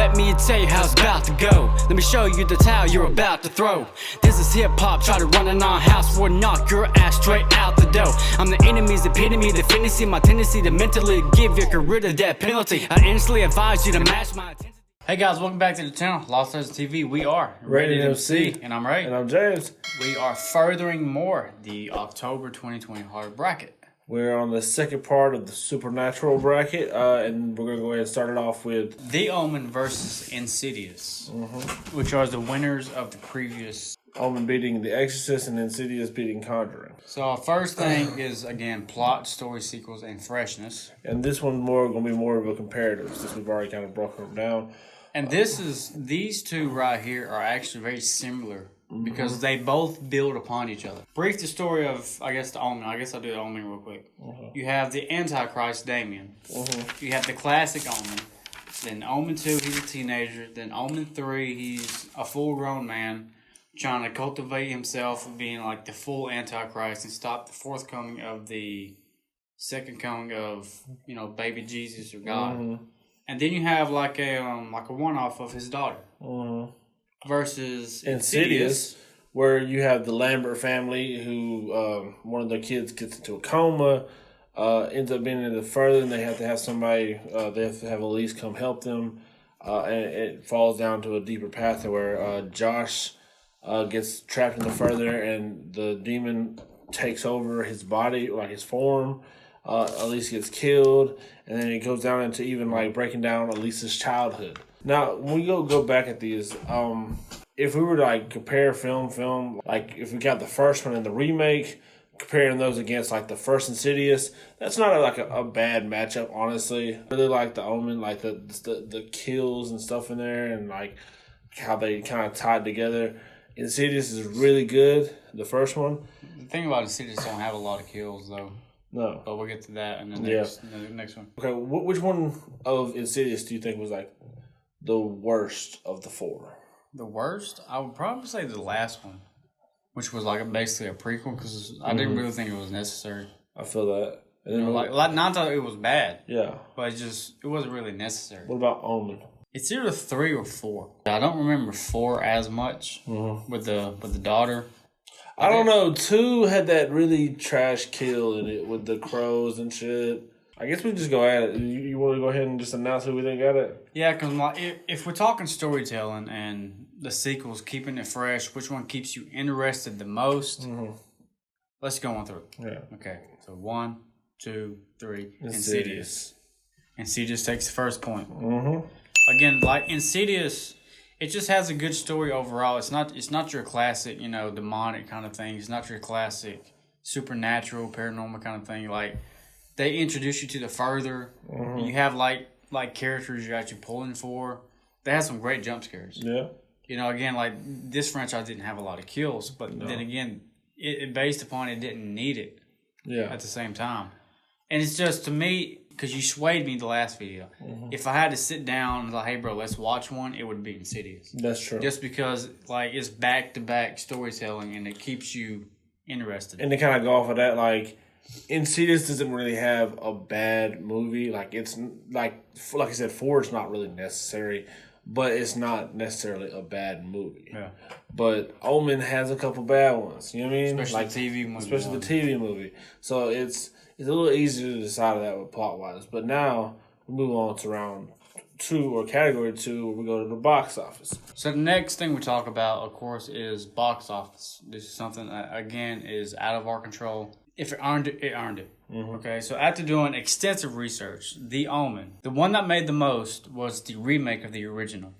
let me tell you how it's about to go. Let me show you the towel you're about to throw. This is hip-hop, try to run in our house, we'll knock your ass straight out the door. I'm the enemy's epitome, the fantasy, my tendency to mentally give your career the death penalty. I instantly advise you to match my attention. Hey guys, welcome back to the channel, Lostlegendstv. We are Rated MC, and I'm Ray. And I'm James. We are furthering more the October 2020 hard bracket. We're on the second part of the supernatural bracket, and we're going to go ahead and start it off with The Omen versus Insidious, which are the winners of the previous. Omen beating The Exorcist and Insidious beating Conjuring. So our first thing is, again, plot, story, sequels, and freshness. And this one's going to be more of a comparative, since we've already kind of broken them down. And these two right here are actually very similar because they both build upon each other. Brief the story of, I guess, the Omen. I guess I'll do the Omen real quick. You have the Antichrist, Damien. You have the classic Omen. Then Omen 2, he's a teenager. Then Omen 3, he's a full-grown man trying to cultivate himself of being like the full Antichrist and stop the forthcoming of the second coming of, you know, baby Jesus or God. And then you have like a one-off of his daughter. Versus Insidious, where you have the Lambert family who one of their kids gets into a coma, ends up being in the further, and they have to have somebody, they have to have Elise come help them, and it falls down to a deeper path where Josh gets trapped in the further, and the demon takes over his body, like his form. Elise gets killed, and then it goes down into even like breaking down Elise's childhood. Now, when we go back at these, if we were to like compare film, like if we got the first one and the remake, comparing those against like the first Insidious, that's not a bad matchup, honestly. I really like the Omen, like the kills and stuff in there, and like how they kind of tied together. Insidious is really good, the first one. The thing about Insidious don't have a lot of kills though. No. But we'll get to that in the next one. Okay, which one of Insidious do you think was like the worst of the four? The worst? I would probably say the last one, which was like basically a prequel because I didn't really think it was necessary. I feel that. And then not that it was bad. Yeah. But it wasn't really necessary. What about Omen? It's either 3 or 4. I don't remember 4 as much with the daughter. I don't know. 2 had that really trash kill in it with the crows and shit. I guess we just go at it. You want to go ahead and just announce who we think got it? Yeah, because if we're talking storytelling and the sequels, keeping it fresh, which one keeps you interested the most? Let's go on through. Yeah. Okay. So 1, 2, 3. Insidious. Insidious takes the first point. Again, like Insidious, it just has a good story overall. It's not your classic, you know, demonic kind of thing. It's not your classic supernatural, paranormal kind of thing. Like, they introduce you to the further. You have like characters you're actually pulling for. They have some great jump scares. Yeah. You know, again, like this franchise didn't have a lot of kills, but then again, it based upon it didn't need it. Yeah. At the same time, and it's just to me. Because you swayed me the last video. If I had to sit down and like, hey, bro, let's watch one, it would be Insidious. That's true. Just because like it's back-to-back storytelling and it keeps you interested. And to kind of go off of that, like, Insidious doesn't really have a bad movie. Like, it's like I said, 4 is not really necessary, but it's not necessarily a bad movie. Yeah. But Omen has a couple bad ones. You know what I mean? Especially like, the TV movie. Especially the TV movie. So it's a little easier to decide that with plot-wise. But now, we move on to round 2 or category 2 where we go to the box office. So the next thing we talk about, of course, is box office. This is something that, again, is out of our control. If it earned it, it earned it. Okay, so after doing extensive research, The Omen, the one that made the most was the remake of the original.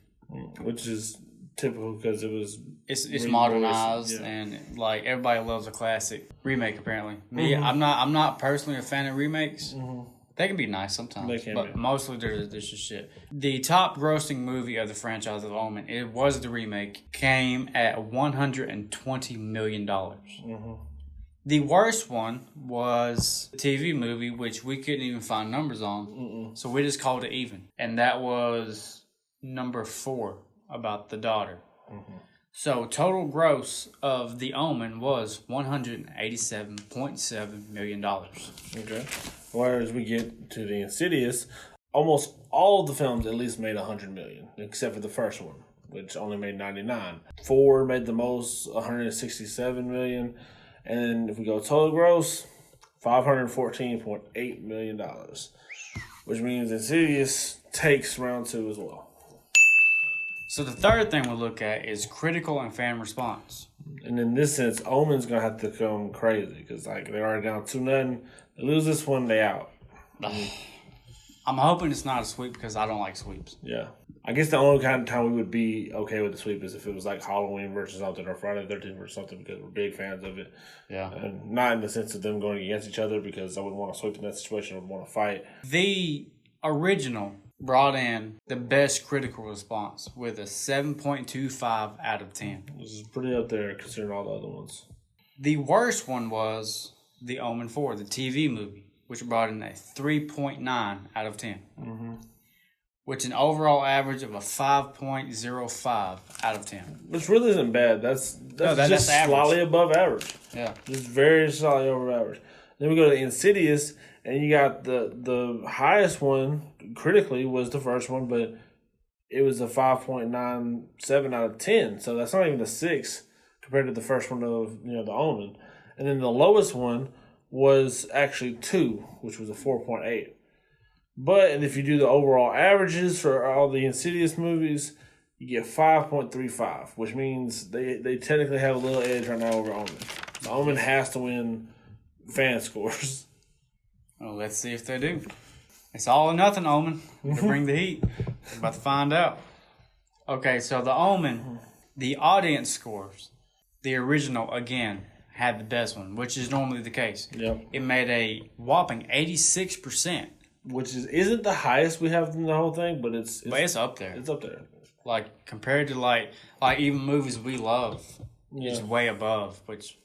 Which is typical because it was... It's modernized and like everybody loves a classic remake apparently. Me, I'm not personally a fan of remakes. They can be nice sometimes, but mostly they're just shit. The top grossing movie of the franchise of Omen, it was the remake, came at $120 million. The worst one was the TV movie, which we couldn't even find numbers on, so we just called it even, and that was number 4 about the daughter. So total gross of The Omen was $187.7 million. Okay. Whereas we get to the Insidious, almost all of the films at least made $100 million, except for the first one, which only made 99. 4 made the most, 167 million, and then if we go total gross, $514.8 million, which means Insidious takes round 2 as well. So the third thing we'll look at is critical and fan response. And in this sense, Omen's gonna have to come crazy because they're already down 2-0. They lose this one, they out. I'm hoping it's not a sweep because I don't like sweeps. Yeah. I guess the only kind of time we would be okay with the sweep is if it was like Halloween versus something or Friday the 13th versus something because we're big fans of it. Yeah. And not in the sense of them going against each other because I wouldn't want to sweep in that situation. I would want to fight. The original brought in the best critical response with a 7.25 out of 10. This is pretty up there considering all the other ones. The worst one was the Omen 4, the TV movie, which brought in a 3.9 out of 10. Mm-hmm. Which an overall average of a 5.05 out of 10. Which really isn't bad. That's just average. Slightly above average. Yeah. Just very slightly over average. Then we go to Insidious, and you got the highest one critically was the first one, but it was a 5.97 out of 10. So that's not even a 6 compared to the first one of the Omen. And then the lowest one was actually 2, which was a 4.8. But and if you do the overall averages for all the Insidious movies, you get 5.35, which means they technically have a little edge right now over Omen. The Omen has to win fan scores. Well, let's see if they do. It's all or nothing, Omen. To bring the heat. We're about to find out. Okay, so the Omen, the audience scores, the original, again, had the best one, which is normally the case. Yep. It made a whopping 86%. Which isn't the highest we have in the whole thing, but it's up there. It's up there. Like, compared to, like even movies we love, it's way above, which,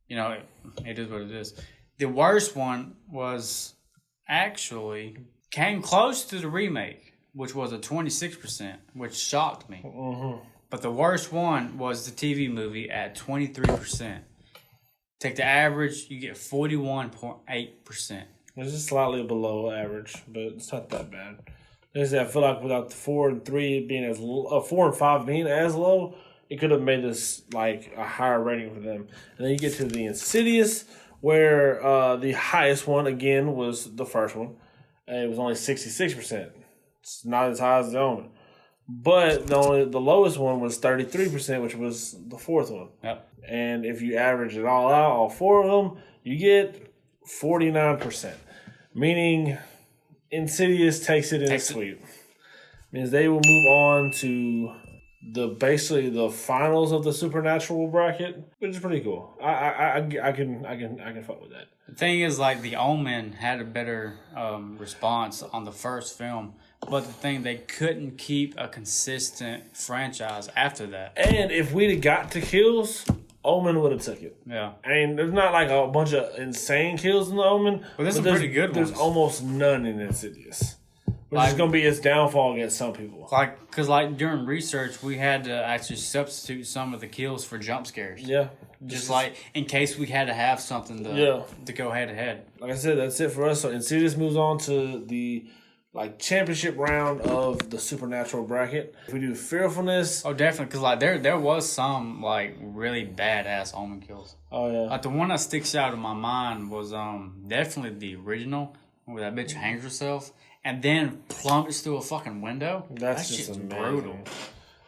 it is what it is. The worst one was actually came close to the remake, which was a 26%, which shocked me. Mm-hmm. But the worst one was the TV movie at 23%. Take the average, you get 41.8%. It's just slightly below average, but it's not that bad. Like I said, I feel like without the 4 and 3 being 4 and 5 being as low, it could have made this like a higher rating for them. And then you get to the Insidious, where the highest one again was the first one, and it was only 66%. It's not as high as the Omen, but the lowest one was 33%, which was the fourth one. Yep. And if you average it all out, all 4 of them, you get 49%, meaning Insidious takes it in a sweep. Means they will move on to basically the finals of the supernatural bracket, which is pretty cool. I can fuck with that. The thing is, like, the Omen had a better response on the first film, but the thing, they couldn't keep a consistent franchise after that. And if we'd have got to kills, Omen would have took it. Yeah. I mean, there's not like a bunch of insane kills in the Omen. But there's some pretty good ones. There's almost none in Insidious. Which is going to be its downfall against some people. Because during research, we had to actually substitute some of the kills for jump scares. Yeah. Just in case we had to have something to go head to head. Like I said, that's it for us. So Insidious moves on to the championship round of the supernatural bracket. If we do Fearfulness. Oh, definitely. Because there was some really badass Omen kills. Oh yeah. The one that sticks out in my mind was definitely the original where that bitch hangs herself and then plummets through a fucking window. That's just amazing. Brutal.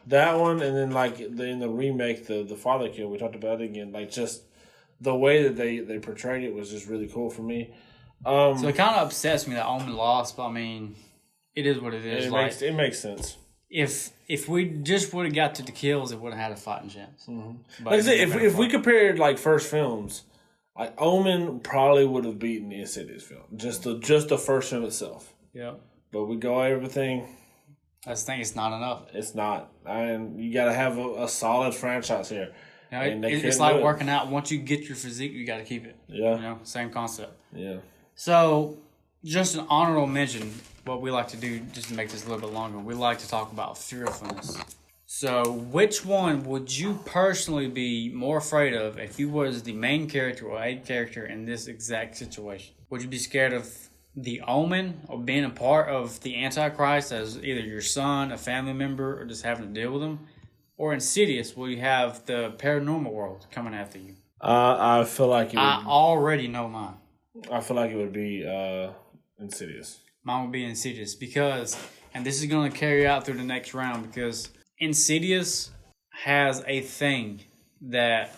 That one, and then in the remake, the father kill, we talked about it again. Just the way that they portrayed it was just really cool for me. So it kind of upsets me that Omen lost, but I mean, it is what it is. It makes sense. If we just would have got to the kills, it would have had a fighting chance. Mm-hmm. Like I said, if we compared first films, Omen probably would have beaten the Insidious film, just the first film itself. Yeah. But we go everything. I just think it's not enough. It's not. And you got to have a solid franchise here. It's like working out. Once you get your physique, you got to keep it. Yeah. Same concept. Yeah. So, just an honorable mention, what we like to do, just to make this a little bit longer, we like to talk about Fearfulness. So, which one would you personally be more afraid of if you was the main character or a character in this exact situation? Would you be scared of the Omen, or being a part of the Antichrist as either your son, a family member, or just having to deal with him, or Insidious, where you have the paranormal world coming after you. I feel like I already know mine. I feel like it would be Insidious. Mine would be Insidious because, and this is going to carry out through the next round, because Insidious has a thing that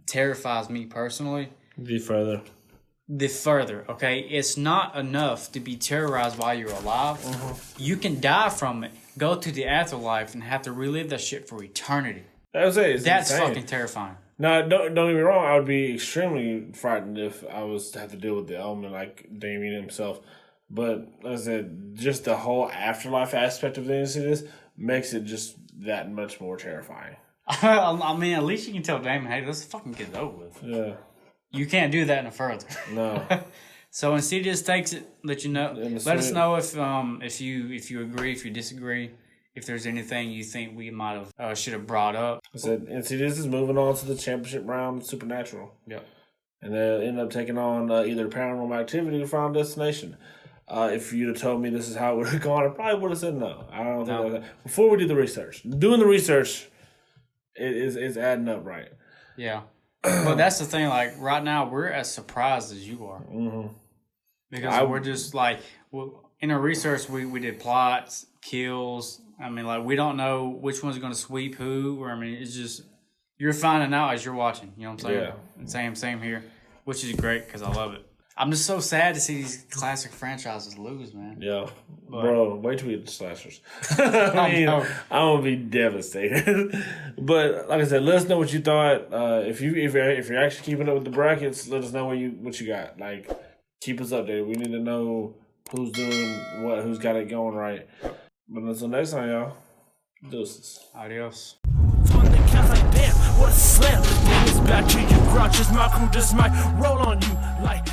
terrifies me personally. The further, okay? It's not enough to be terrorized while you're alive. You can die from it, go to the afterlife, and have to relive that shit for eternity. That's insane. Fucking terrifying. No, don't get me wrong. I would be extremely frightened if I was to have to deal with the Omen like Damien himself. But like I said, just the whole afterlife aspect of the Insidious makes it just that much more terrifying. I mean, at least you can tell Damon, hey, let's fucking get it over with. Yeah. You can't do that in a further. No. So Insidious takes it. Let us know if you agree, if you disagree, if there's anything you think we might have should have brought up. I said Insidious is moving on to the championship round, Supernatural. Yep. And they'll end up taking on either Paranormal Activity or Final Destination. If you'd have told me this is how it would have gone, I probably would have said no. I don't think that. Before we did the research, doing the research, it's adding up right. Yeah. But that's the thing. Like right now, we're as surprised as you are. Mm-hmm. Because we're just like, in our research, we did plots, kills. I mean, like we don't know which one's going to sweep who. Or I mean, it's just you're finding out as you're watching. You know what I'm saying? Yeah. Same here, which is great because I love it. I'm just so sad to see these classic franchises lose, man. Yeah. Bro, wait till we get the slashers. I mean, I'm going to be devastated. But like I said, let us know what you thought. If you're actually keeping up with the brackets, let us know what you got. Like, keep us updated. We need to know who's doing what, who's got it going right. But until next time, y'all, deuces. Adios. Damn, what a slam. Bring us back to you, grouches. My crew just might roll on you like